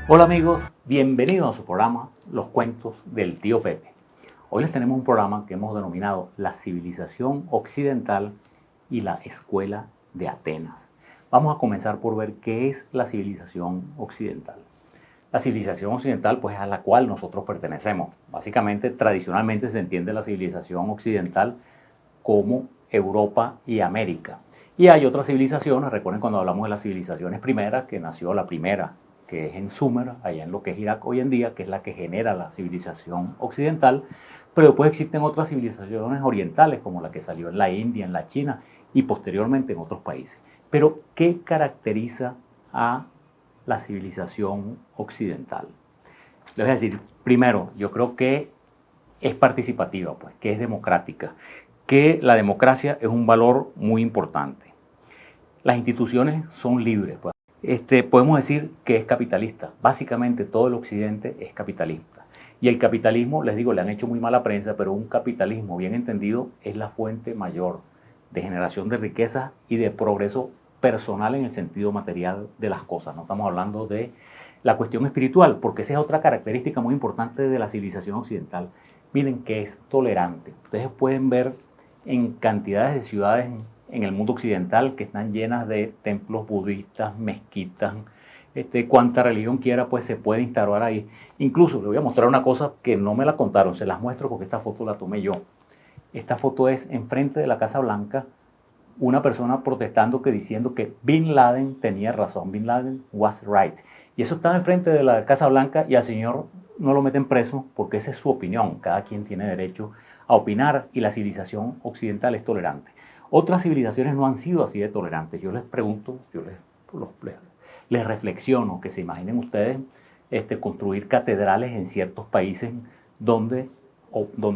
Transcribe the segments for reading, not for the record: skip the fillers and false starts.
Hola amigos, bienvenidos a su programa Los Cuentos del Tío Pepe. Hoy les tenemos un programa que hemos denominado La Civilización Occidental y la Escuela de Atenas. Vamos a comenzar por ver qué es la civilización occidental. La civilización occidental, pues, a la cual nosotros pertenecemos. Básicamente, tradicionalmente se entiende la civilización occidental como Europa y América. Y hay otras civilizaciones, recuerden cuando hablamos de las civilizaciones primeras, que nació la primera, que es en Sumer, allá en lo que es Irak hoy en día, que es la que genera la civilización occidental, pero después existen otras civilizaciones orientales, como la que salió en la India, en la China y posteriormente en otros países. Pero, ¿qué caracteriza a la civilización occidental? Les voy a decir, primero, yo creo que es participativa, pues, que es democrática, que la democracia es un valor muy importante. Las instituciones son libres, pues. Podemos decir que es capitalista. Básicamente todo el occidente es capitalista. Y el capitalismo, les digo, le han hecho muy mala prensa, pero un capitalismo bien entendido es la fuente mayor de generación de riqueza y de progreso personal en el sentido material de las cosas. No estamos hablando de la cuestión espiritual, porque esa es otra característica muy importante de la civilización occidental. Miren que es tolerante. Ustedes pueden ver en cantidades de ciudades en el mundo occidental que están llenas de templos budistas, mezquitas, cuanta religión quiera, pues se puede instalar ahí. Incluso le voy a mostrar una cosa que no me la contaron, se las muestro porque esta foto la tomé yo. Esta foto es enfrente de la Casa Blanca, una persona protestando que diciendo que Bin Laden tenía razón, Bin Laden was right. Y eso estaba enfrente de la Casa Blanca y al señor no lo meten preso porque esa es su opinión. Cada quien tiene derecho a opinar y la civilización occidental es tolerante. Otras civilizaciones no han sido así de tolerantes. Yo les pregunto, les reflexiono que se imaginen ustedes construir catedrales en ciertos países donde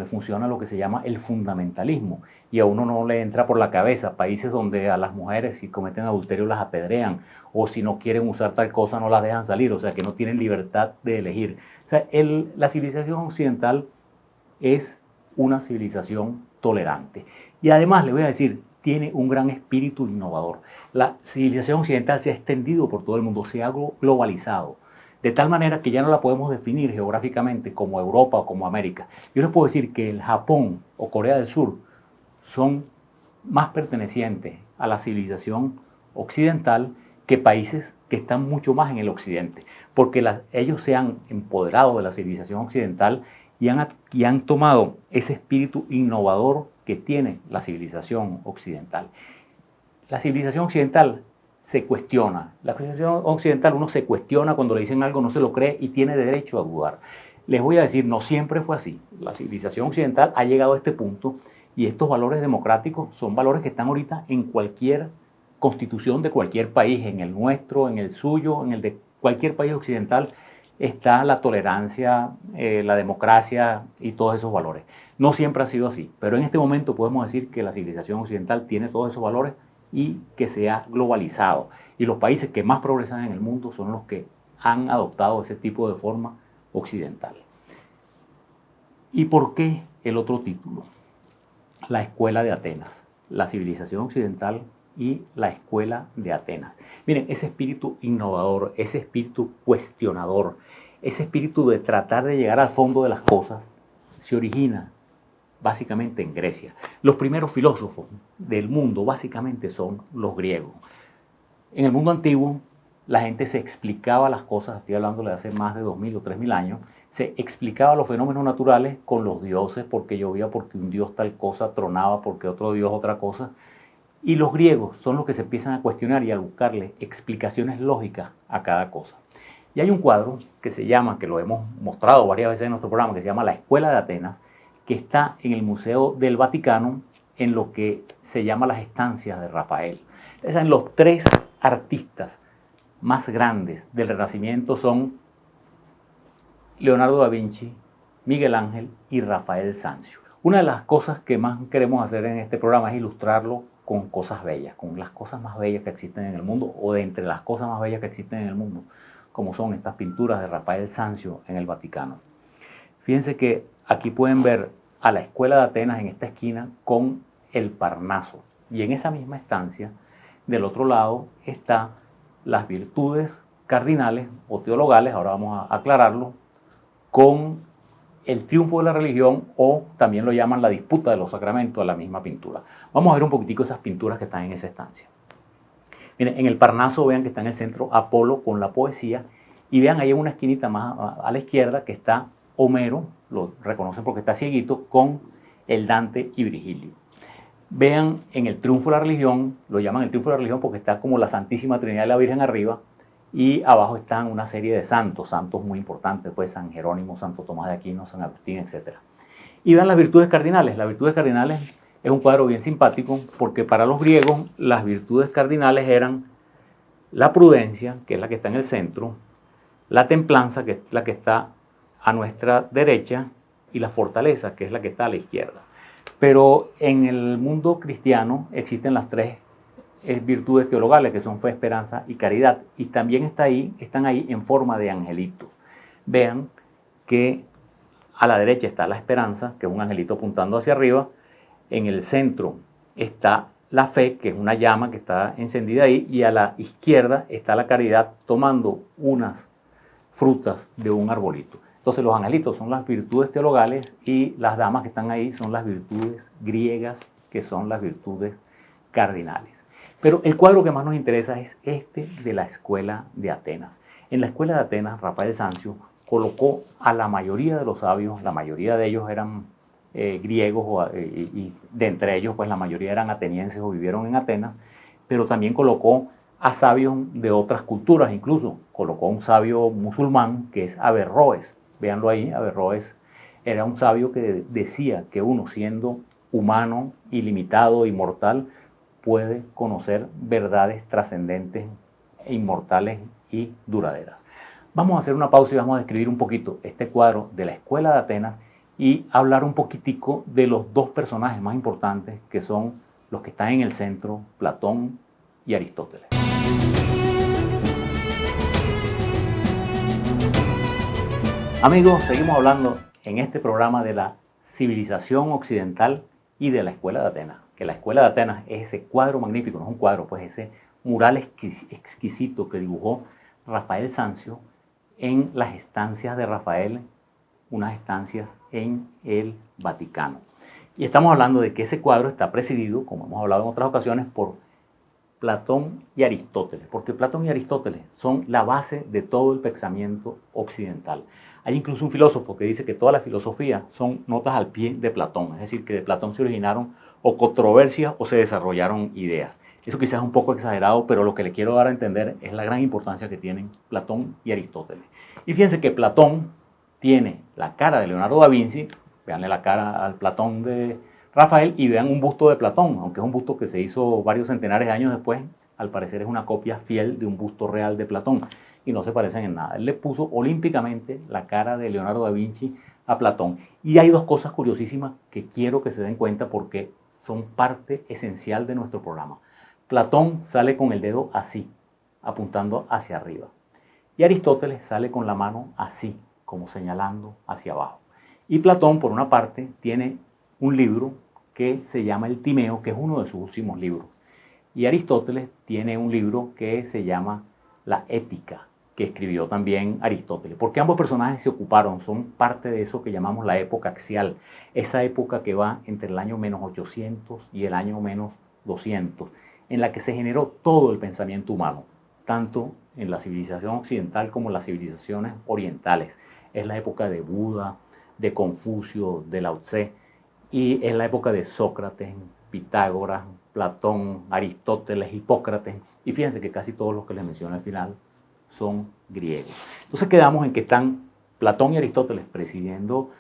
funciona lo que se llama el fundamentalismo y a uno no le entra por la cabeza. Países donde a las mujeres si cometen adulterio las apedrean o si no quieren usar tal cosa no las dejan salir, o sea que no tienen libertad de elegir. O sea, la civilización occidental es una civilización tolerante y además le voy a decir, tiene un gran espíritu innovador. La civilización occidental se ha extendido por todo el mundo, se ha globalizado, de tal manera que ya no la podemos definir geográficamente como Europa o como América. Yo les puedo decir que el Japón o Corea del Sur son más pertenecientes a la civilización occidental que países que están mucho más en el occidente, porque ellos se han empoderado de la civilización occidental y han tomado ese espíritu innovador que tiene la civilización occidental. La civilización occidental se cuestiona. La civilización occidental uno se cuestiona cuando le dicen algo, no se lo cree y tiene derecho a dudar. Les voy a decir, no siempre fue así. La civilización occidental ha llegado a este punto y estos valores democráticos son valores que están ahorita en cualquier constitución de cualquier país, en el nuestro, en el suyo, en el de cualquier país occidental, está la tolerancia, la democracia y todos esos valores. No siempre ha sido así, pero en este momento podemos decir que la civilización occidental tiene todos esos valores y que se ha globalizado. Y los países que más progresan en el mundo son los que han adoptado ese tipo de forma occidental. ¿Y por qué el otro título? La Escuela de Atenas, la civilización occidental y la Escuela de Atenas. Miren, ese espíritu innovador, ese espíritu cuestionador, ese espíritu de tratar de llegar al fondo de las cosas, se origina básicamente en Grecia. Los primeros filósofos del mundo básicamente son los griegos. En el mundo antiguo, la gente se explicaba las cosas, estoy hablando de hace más de 2000 o 3000 años, se explicaba los fenómenos naturales con los dioses, porque llovía, porque un dios tal cosa, tronaba, porque otro dios otra cosa. Y los griegos son los que se empiezan a cuestionar y a buscarle explicaciones lógicas a cada cosa. Y hay un cuadro que se llama, que lo hemos mostrado varias veces en nuestro programa, que se llama La Escuela de Atenas, que está en el Museo del Vaticano, en lo que se llama las estancias de Rafael. Los tres artistas más grandes del Renacimiento son Leonardo da Vinci, Miguel Ángel y Rafael Sanzio. Una de las cosas que más queremos hacer en este programa es ilustrarlo con cosas bellas, con las cosas más bellas que existen en el mundo o de entre las cosas más bellas que existen en el mundo, como son estas pinturas de Rafael Sanzio en el Vaticano. Fíjense que aquí pueden ver a la Escuela de Atenas en esta esquina con el Parnaso y en esa misma estancia del otro lado está las virtudes cardinales o teologales, ahora vamos a aclararlo, con el triunfo de la religión, o también lo llaman la disputa de los sacramentos, a la misma pintura. Vamos a ver un poquitico esas pinturas que están en esa estancia. Miren, en el Parnaso vean que está en el centro Apolo con la poesía, y vean ahí en una esquinita más a la izquierda que está Homero, lo reconocen porque está cieguito, con el Dante y Virgilio. Vean en el triunfo de la religión, lo llaman el triunfo de la religión porque está como la Santísima Trinidad de la Virgen arriba, y abajo están una serie de santos muy importantes, pues San Jerónimo, Santo Tomás de Aquino, San Agustín, etc. Y vean las virtudes cardinales. Las virtudes cardinales es un cuadro bien simpático porque para los griegos las virtudes cardinales eran la prudencia, que es la que está en el centro, la templanza, que es la que está a nuestra derecha, y la fortaleza, que es la que está a la izquierda. Pero en el mundo cristiano existen las tres virtudes teologales, que son fe, esperanza y caridad, y también están ahí en forma de angelitos. Vean que a la derecha está la esperanza, que es un angelito apuntando hacia arriba. En el centro está la fe, que es una llama que está encendida ahí, y a la izquierda está la caridad tomando unas frutas de un arbolito. Entonces los angelitos son las virtudes teologales y las damas que están ahí son las virtudes griegas, que son las virtudes cardinales. Pero el cuadro que más nos interesa es este de la Escuela de Atenas. En la Escuela de Atenas, Rafael Sanzio colocó a la mayoría de los sabios, la mayoría de ellos eran griegos, y de entre ellos pues la mayoría eran atenienses o vivieron en Atenas, pero también colocó a sabios de otras culturas, incluso colocó a un sabio musulmán que es Averroes. Véanlo ahí, Averroes era un sabio que decía que uno, siendo humano, ilimitado, inmortal, puede conocer verdades trascendentes, inmortales y duraderas. Vamos a hacer una pausa y vamos a describir un poquito este cuadro de la Escuela de Atenas y hablar un poquitico de los dos personajes más importantes, que son los que están en el centro, Platón y Aristóteles. Amigos, seguimos hablando en este programa de la civilización occidental y de la Escuela de Atenas. Que la Escuela de Atenas es ese cuadro magnífico, no es un cuadro, pues ese mural exquisito que dibujó Rafael Sanzio en las estancias de Rafael, unas estancias en el Vaticano. Y estamos hablando de que ese cuadro está presidido, como hemos hablado en otras ocasiones, por Platón y Aristóteles, porque Platón y Aristóteles son la base de todo el pensamiento occidental. Hay incluso un filósofo que dice que toda la filosofía son notas al pie de Platón, es decir, que de Platón se originaron o controversias o se desarrollaron ideas. Eso quizás es un poco exagerado, pero lo que le quiero dar a entender es la gran importancia que tienen Platón y Aristóteles. Y fíjense que Platón tiene la cara de Leonardo da Vinci, veanle la cara al Platón de Rafael y vean un busto de Platón, aunque es un busto que se hizo varios centenares de años después, al parecer es una copia fiel de un busto real de Platón y no se parecen en nada. Él le puso olímpicamente la cara de Leonardo da Vinci a Platón. Y hay dos cosas curiosísimas que quiero que se den cuenta porque son parte esencial de nuestro programa. Platón sale con el dedo así, apuntando hacia arriba. Y Aristóteles sale con la mano así, como señalando hacia abajo. Y Platón, por una parte, tiene un libro que se llama el Timeo, que es uno de sus últimos libros. Y Aristóteles tiene un libro que se llama La Ética, que escribió también Aristóteles. Porque ambos personajes se ocuparon, son parte de eso que llamamos la época axial, esa época que va entre el año menos 800 y el año menos 200, en la que se generó todo el pensamiento humano, tanto en la civilización occidental como en las civilizaciones orientales. Es la época de Buda, de Confucio, de Lao Tse, y es la época de Sócrates, Pitágoras, Platón, Aristóteles, Hipócrates, y fíjense que casi todos los que les menciono al final son griegos. Entonces quedamos en que están Platón y Aristóteles presidiendo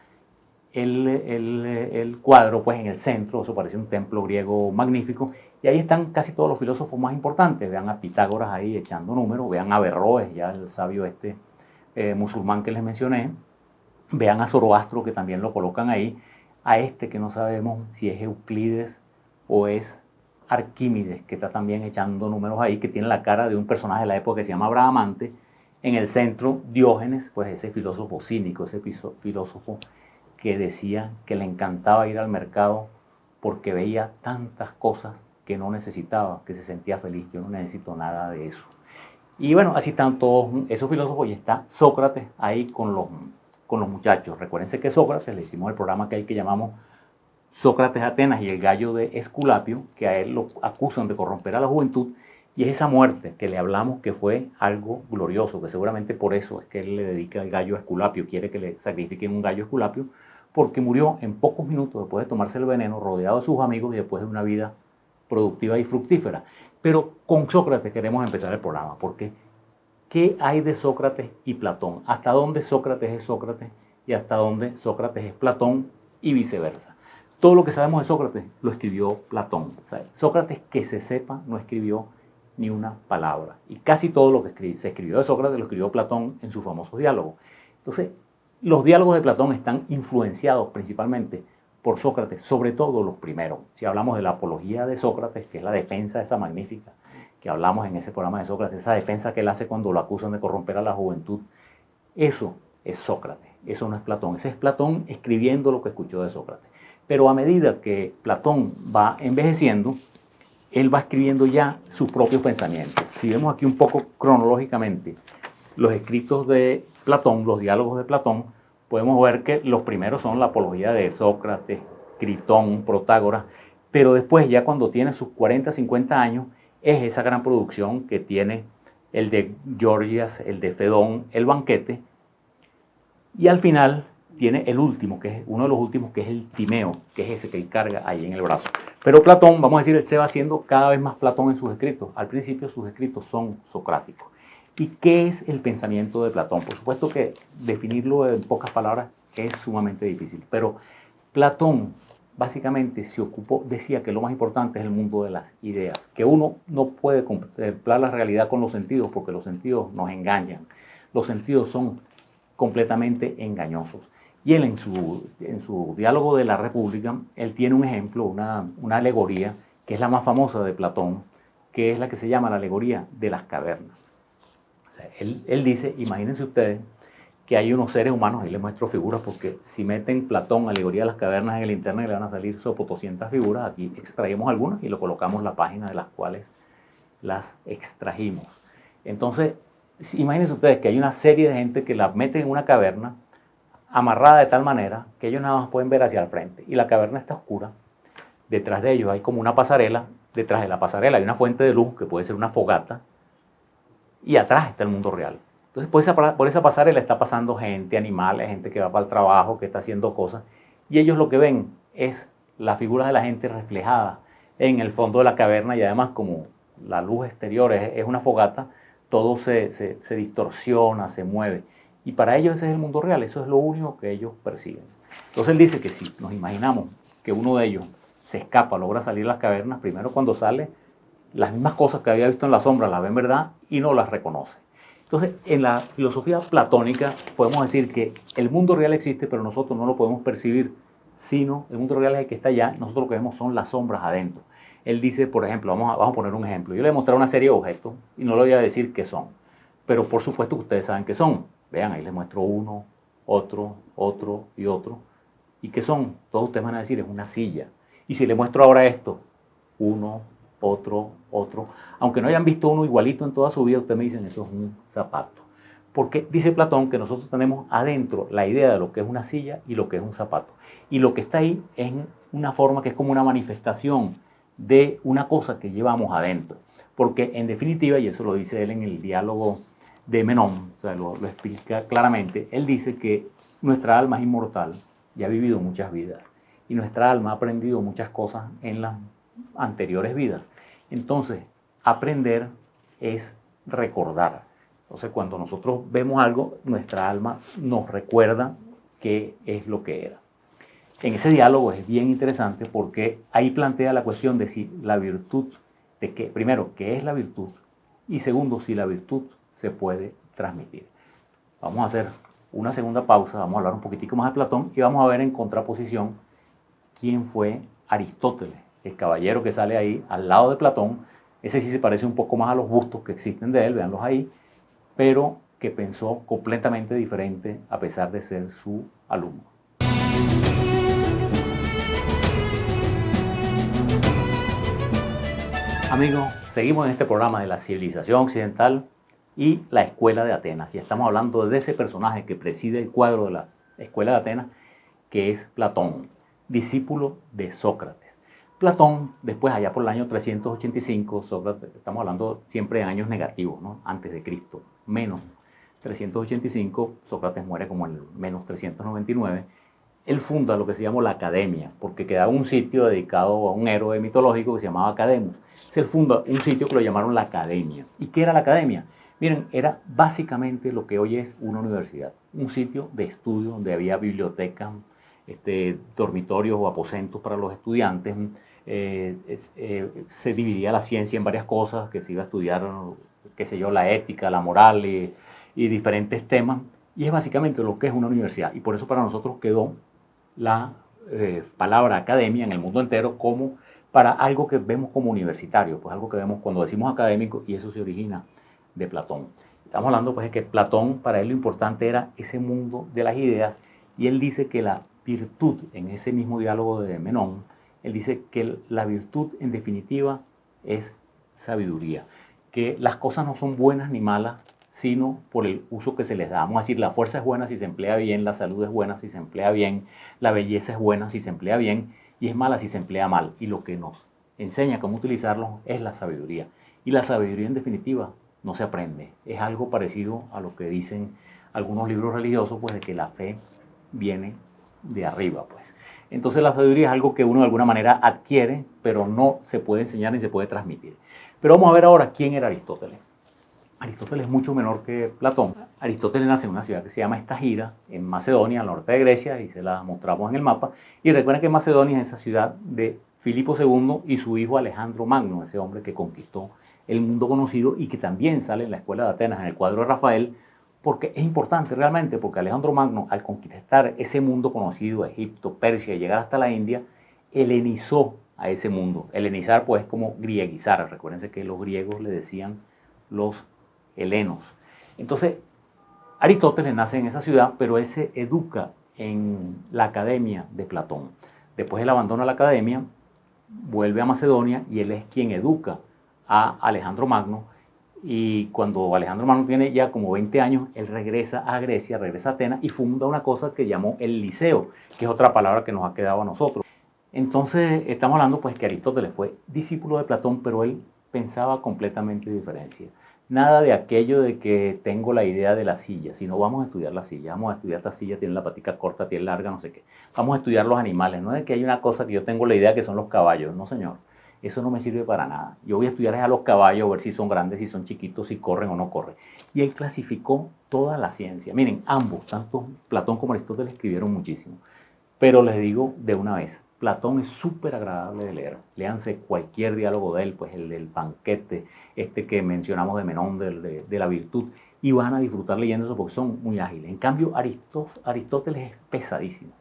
el cuadro, pues en el centro, eso parece un templo griego magnífico, y ahí están casi todos los filósofos más importantes. Vean a Pitágoras ahí echando números, vean a Averroes, ya el sabio musulmán que les mencioné, vean a Zoroastro, que también lo colocan ahí, a que no sabemos si es Euclides o es Arquímedes, que está también echando números ahí, que tiene la cara de un personaje de la época que se llama Bradamante. En el centro, Diógenes, pues ese filósofo cínico, ese filósofo que decía que le encantaba ir al mercado porque veía tantas cosas que no necesitaba, que se sentía feliz. Yo no necesito nada de eso. Y bueno, así están todos esos filósofos y está Sócrates ahí con los muchachos. Recuérdense que Sócrates, le hicimos el programa que llamamos Sócrates Atenas y el gallo de Esculapio, que a él lo acusan de corromper a la juventud, y es esa muerte que le hablamos que fue algo glorioso, que seguramente por eso es que él le dedica el gallo a Esculapio, quiere que le sacrifiquen un gallo a Esculapio, porque murió en pocos minutos después de tomarse el veneno, rodeado de sus amigos y después de una vida productiva y fructífera. Pero con Sócrates queremos empezar el programa, porque ¿qué hay de Sócrates y Platón? ¿Hasta dónde Sócrates es Sócrates y hasta dónde Sócrates es Platón y viceversa? Todo lo que sabemos de Sócrates lo escribió Platón. O sea, Sócrates, que se sepa, no escribió ni una palabra. Y casi todo lo que se escribió de Sócrates lo escribió Platón en sus famosos diálogos. Entonces, los diálogos de Platón están influenciados principalmente por Sócrates, sobre todo los primeros. Si hablamos de la apología de Sócrates, que es la defensa esa magnífica que hablamos en ese programa de Sócrates, esa defensa que él hace cuando lo acusan de corromper a la juventud, eso es Sócrates, eso no es Platón. Ese es Platón escribiendo lo que escuchó de Sócrates. Pero a medida que Platón va envejeciendo, él va escribiendo ya sus propios pensamientos. Si vemos aquí un poco cronológicamente los escritos de Platón, los diálogos de Platón, podemos ver que los primeros son la apología de Sócrates, Critón, Protágoras, pero después ya cuando tiene sus 40, 50 años, es esa gran producción que tiene el de Gorgias, el de Fedón, el banquete, y al final tiene el último, que es uno de los últimos, que es el Timeo, que es ese que él carga ahí en el brazo. Pero Platón, vamos a decir, él se va haciendo cada vez más Platón en sus escritos. Al principio sus escritos son socráticos. ¿Y qué es el pensamiento de Platón? Por supuesto que definirlo en pocas palabras es sumamente difícil, pero Platón básicamente se ocupó, decía que lo más importante es el mundo de las ideas, que uno no puede contemplar la realidad con los sentidos porque los sentidos nos engañan, los sentidos son completamente engañosos. Y él en su diálogo de la República, él tiene un ejemplo, una alegoría, que es la más famosa de Platón, que es la que se llama la alegoría de las cavernas. O sea, él dice, imagínense ustedes, que hay unos seres humanos, y les muestro figuras, porque si meten Platón, alegoría de las cavernas en el internet, le van a salir sopo 200 figuras. Aquí extraemos algunas y lo colocamos en la página de las cuales las extrajimos. Entonces, imagínense ustedes que hay una serie de gente que la meten en una caverna, amarrada de tal manera que ellos nada más pueden ver hacia el frente. Y la caverna está oscura. Detrás de ellos hay como una pasarela. Detrás de la pasarela hay una fuente de luz, que puede ser una fogata. Y atrás está el mundo real. Entonces, por esa pasarela está pasando gente, animales, gente que va para el trabajo, que está haciendo cosas. Y ellos lo que ven es la figura de la gente reflejada en el fondo de la caverna. Y además, como la luz exterior es una fogata, todo se distorsiona, se mueve. Y para ellos ese es el mundo real, eso es lo único que ellos persiguen. Entonces él dice que si nos imaginamos que uno de ellos se escapa, logra salir de las cavernas, primero cuando sale, las mismas cosas que había visto en la sombra las ve en verdad y no las reconoce. Entonces, en la filosofía platónica podemos decir que el mundo real existe, pero nosotros no lo podemos percibir, sino el mundo real es el que está allá, nosotros lo que vemos son las sombras adentro. Él dice, por ejemplo, vamos a poner un ejemplo, yo le he mostrado una serie de objetos y no le voy a decir qué son, pero por supuesto que ustedes saben qué son. Vean, ahí les muestro uno, otro, otro y otro. ¿Y qué son? Todos ustedes van a decir, es una silla. Y si les muestro ahora esto, uno, otro, otro. Aunque no hayan visto uno igualito en toda su vida, ustedes me dicen, eso es un zapato. Porque dice Platón que nosotros tenemos adentro la idea de lo que es una silla y lo que es un zapato. Y lo que está ahí es una forma que es como una manifestación de una cosa que llevamos adentro. Porque en definitiva, y eso lo dice él en el diálogo de Menón, o sea, lo explica claramente, él dice que nuestra alma es inmortal y ha vivido muchas vidas. Y nuestra alma ha aprendido muchas cosas en las anteriores vidas. Entonces, aprender es recordar. Entonces, cuando nosotros vemos algo, nuestra alma nos recuerda qué es lo que era. En ese diálogo es bien interesante porque ahí plantea la cuestión de si la virtud, de que, primero, ¿qué es la virtud? Y segundo, si la virtud se puede transmitir. Vamos a hacer una segunda pausa, vamos a hablar un poquitico más de Platón y vamos a ver en contraposición quién fue Aristóteles, el caballero que sale ahí al lado de Platón. Ese sí se parece un poco más a los bustos que existen de él, véanlos ahí, pero que pensó completamente diferente a pesar de ser su alumno. Amigos, seguimos en este programa de la civilización occidental y la Escuela de Atenas. Y estamos hablando de ese personaje que preside el cuadro de la Escuela de Atenas, que es Platón, discípulo de Sócrates. Platón, después allá por el año 385, Sócrates, estamos hablando siempre de años negativos, ¿no? Antes de Cristo, menos 385, Sócrates muere como en menos 399. Él funda lo que se llamó la Academia, porque quedaba un sitio dedicado a un héroe mitológico que se llamaba Academus. Él funda un sitio que lo llamaron la Academia. ¿Y qué era la Academia? Miren, era básicamente lo que hoy es una universidad, un sitio de estudio donde había bibliotecas, dormitorios o aposentos para los estudiantes. Se dividía la ciencia en varias cosas, que se iba a estudiar, qué sé yo, la ética, la moral y diferentes temas. Y es básicamente lo que es una universidad. Y por eso para nosotros quedó la palabra academia en el mundo entero como para algo que vemos como universitario, pues algo que vemos cuando decimos académico, y eso se origina de Platón. Estamos hablando pues de que Platón, para él lo importante era ese mundo de las ideas, y él dice que la virtud, en ese mismo diálogo de Menón, él dice que la virtud en definitiva es sabiduría, que las cosas no son buenas ni malas, sino por el uso que se les da. Vamos a decir, la fuerza es buena si se emplea bien, la salud es buena si se emplea bien, la belleza es buena si se emplea bien, y es mala si se emplea mal. Y lo que nos enseña cómo utilizarlo es la sabiduría. Y la sabiduría en definitiva no se aprende. Es algo parecido a lo que dicen algunos libros religiosos, pues de que la fe viene de arriba, pues. Entonces la sabiduría es algo que uno de alguna manera adquiere, pero no se puede enseñar ni se puede transmitir. Pero vamos a ver ahora quién era Aristóteles. Aristóteles es mucho menor que Platón. Aristóteles nace en una ciudad que se llama Estagira, en Macedonia, al norte de Grecia, y se la mostramos en el mapa. Y recuerden que Macedonia es esa ciudad de Filipo II y su hijo Alejandro Magno, ese hombre que conquistó el mundo conocido y que también sale en la Escuela de Atenas, en el cuadro de Rafael, porque es importante realmente, porque Alejandro Magno, al conquistar ese mundo conocido, Egipto, Persia, y llegar hasta la India, helenizó a ese mundo. Helenizar pues es como grieguizar. Recuérdense que los griegos le decían los helenos. Entonces, Aristóteles nace en esa ciudad, pero él se educa en la Academia de Platón. Después él abandona la Academia, vuelve a Macedonia y él es quien educa a Alejandro Magno. Y cuando Alejandro Magno tiene ya como 20 años, él regresa a Grecia, regresa a Atenas y funda una cosa que llamó el Liceo, que es otra palabra que nos ha quedado a nosotros. Entonces, estamos hablando pues que Aristóteles fue discípulo de Platón, pero él pensaba completamente diferente. Nada de aquello de que tengo la idea de la silla, sino vamos a estudiar la silla, vamos a estudiar esta silla, tiene la patica corta, tiene larga, no sé qué. Vamos a estudiar los animales, no es que hay una cosa que yo tengo la idea que son los caballos, no señor. Eso no me sirve para nada. Yo voy a estudiar a los caballos, a ver si son grandes, si son chiquitos, si corren o no corren. Y él clasificó toda la ciencia. Miren, ambos, tanto Platón como Aristóteles, escribieron muchísimo. Pero les digo de una vez, Platón es súper agradable de leer. Léanse cualquier diálogo de él, pues el del banquete, este que mencionamos de Menón, de la virtud, y van a disfrutar leyendo eso porque son muy ágiles. En cambio, Aristóteles es pesadísimo.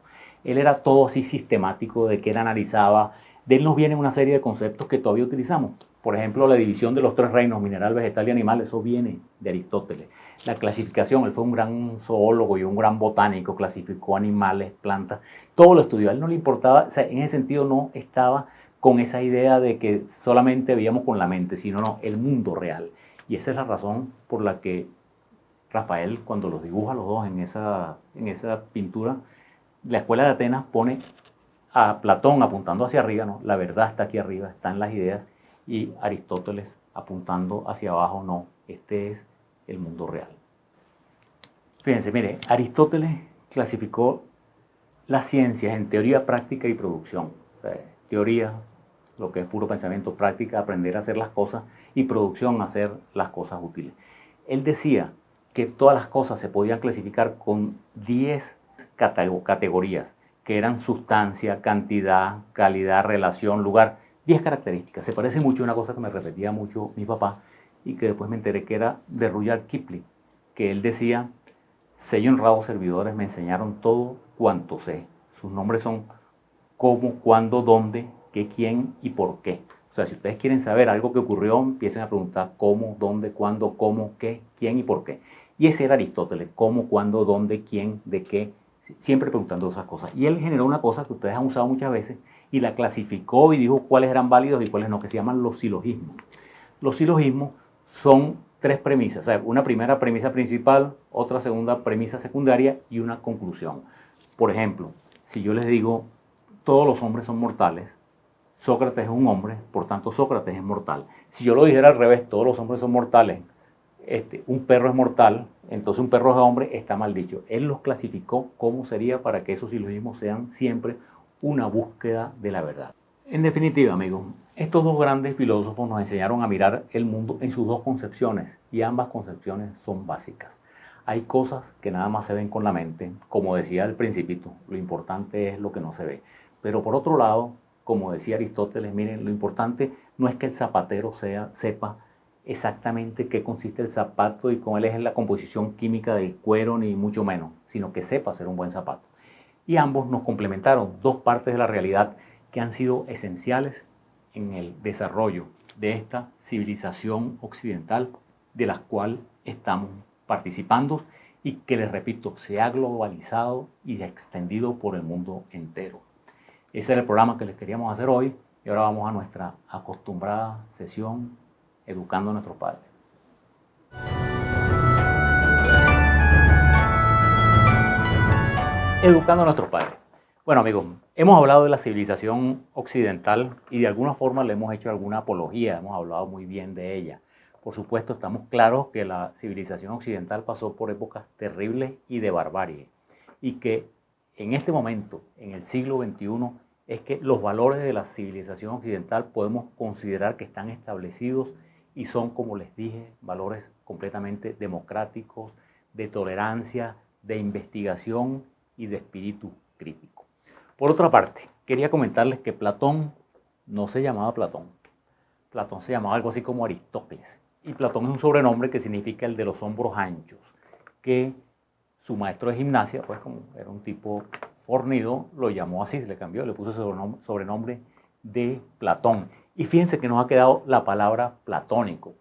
Él era todo así sistemático, de que él analizaba. De él nos vienen una serie de conceptos que todavía utilizamos. Por ejemplo, la división de los tres reinos, mineral, vegetal y animal, eso viene de Aristóteles. La clasificación, él fue un gran zoólogo y un gran botánico, clasificó animales, plantas, todo lo estudió. A él no le importaba, o sea, en ese sentido no estaba con esa idea de que solamente veíamos con la mente, sino no, el mundo real. Y esa es la razón por la que Rafael, cuando los dibuja los dos en esa pintura, la Escuela de Atenas pone a Platón apuntando hacia arriba, ¿no? La verdad está aquí arriba, están las ideas, y Aristóteles apuntando hacia abajo, no, este es el mundo real. Fíjense, mire, Aristóteles clasificó las ciencias en teoría, práctica y producción. O sea, teoría, lo que es puro pensamiento, práctica, aprender a hacer las cosas, y producción, hacer las cosas útiles. Él decía que todas las cosas se podían clasificar con 10 categorías, que eran sustancia, cantidad, calidad, relación, lugar, 10 características. Se parece mucho a una cosa que me repetía mucho mi papá y que después me enteré que era de Rudyard Kipling, que él decía: sé y honrados servidores me enseñaron todo cuanto sé. Sus nombres son cómo, cuándo, dónde, qué, quién y por qué. O sea, si ustedes quieren saber algo que ocurrió, empiecen a preguntar cómo, dónde, cuándo, cómo, qué, quién y por qué. Y ese era Aristóteles: cómo, cuándo, dónde, quién, de qué, siempre preguntando esas cosas. Y él generó una cosa que ustedes han usado muchas veces y la clasificó y dijo cuáles eran válidos y cuáles no, que se llaman los silogismos. Los silogismos son tres premisas, o sea, una primera premisa principal, otra segunda premisa secundaria y una conclusión. Por ejemplo, si yo les digo, todos los hombres son mortales, Sócrates es un hombre, por tanto Sócrates es mortal. Si yo lo dijera al revés, todos los hombres son mortales, un perro es mortal, entonces un perro es hombre, está mal dicho. Él los clasificó cómo sería para que esos silogismos sean siempre una búsqueda de la verdad. En definitiva, amigos, estos dos grandes filósofos nos enseñaron a mirar el mundo en sus dos concepciones y ambas concepciones son básicas. Hay cosas que nada más se ven con la mente, como decía el Principito, lo importante es lo que no se ve. Pero por otro lado, como decía Aristóteles, miren, lo importante no es que el zapatero sepa exactamente qué consiste el zapato y cuál es la composición química del cuero, ni mucho menos, sino que sepa hacer un buen zapato. Y ambos nos complementaron dos partes de la realidad que han sido esenciales en el desarrollo de esta civilización occidental de la cual estamos participando y que, les repito, se ha globalizado y extendido por el mundo entero. Ese era el programa que les queríamos hacer hoy y ahora vamos a nuestra acostumbrada sesión Educando a nuestros padres. Educando a nuestros padres. Bueno, amigos, hemos hablado de la civilización occidental y de alguna forma le hemos hecho alguna apología, hemos hablado muy bien de ella. Por supuesto, estamos claros que la civilización occidental pasó por épocas terribles y de barbarie y que en este momento, en el siglo XXI, es que los valores de la civilización occidental podemos considerar que están establecidos y son, como les dije, valores completamente democráticos, de tolerancia, de investigación y de espíritu crítico. Por otra parte, quería comentarles que Platón no se llamaba Platón. Platón se llamaba algo así como Aristócles. Y Platón es un sobrenombre que significa el de los hombros anchos, que su maestro de gimnasia, pues como era un tipo fornido, lo llamó así, se le cambió, le puso ese sobrenombre de Platón. Y fíjense que nos ha quedado la palabra platónico.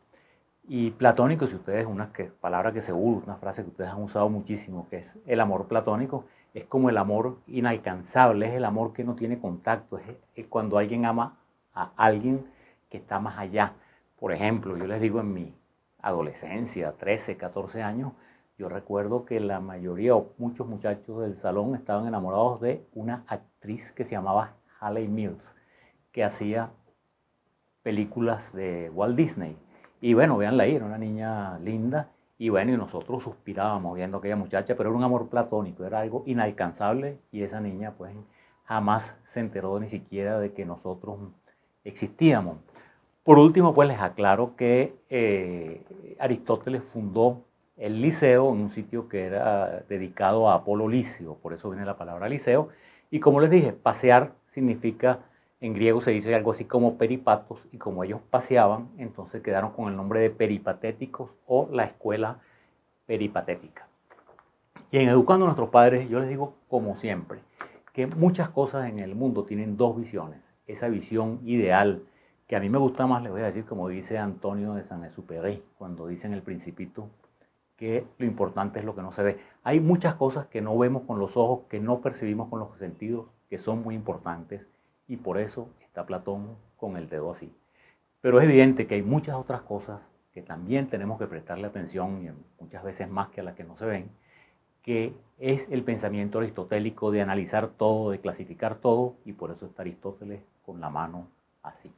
Y platónico, si ustedes, una palabra que seguro, una frase que ustedes han usado muchísimo, que es el amor platónico, es como el amor inalcanzable, es el amor que no tiene contacto, es cuando alguien ama a alguien que está más allá. Por ejemplo, yo les digo, en mi adolescencia, 13, 14 años, yo recuerdo que la mayoría o muchos muchachos del salón estaban enamorados de una actriz que se llamaba Hayley Mills, que hacía películas de Walt Disney. Y bueno, véanla ahí, era una niña linda. Y bueno, y nosotros suspirábamos viendo a aquella muchacha, pero era un amor platónico, era algo inalcanzable. Y esa niña pues jamás se enteró ni siquiera de que nosotros existíamos. Por último, pues les aclaro que Aristóteles fundó el Liceo en un sitio que era dedicado a Apolo Licio, por eso viene la palabra liceo. Y como les dije, pasear significa, en griego se dice algo así como peripatos, y como ellos paseaban, entonces quedaron con el nombre de peripatéticos o la escuela peripatética. Y en Educando a nuestros padres, yo les digo, como siempre, que muchas cosas en el mundo tienen dos visiones. Esa visión ideal, que a mí me gusta más, les voy a decir, como dice Antonio de Saint-Exupéry, cuando dice en El Principito, que lo importante es lo que no se ve. Hay muchas cosas que no vemos con los ojos, que no percibimos con los sentidos, que son muy importantes, y por eso está Platón con el dedo así. Pero es evidente que hay muchas otras cosas que también tenemos que prestarle atención, y muchas veces más que a las que no se ven, que es el pensamiento aristotélico de analizar todo, de clasificar todo, y por eso está Aristóteles con la mano así.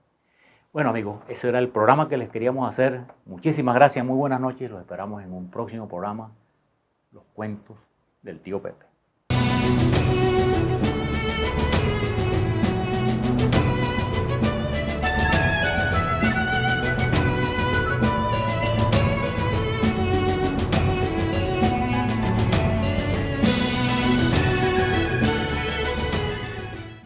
Bueno, amigos, ese era el programa que les queríamos hacer. Muchísimas gracias, muy buenas noches. Los esperamos en un próximo programa, Los Cuentos del Tío Pepe.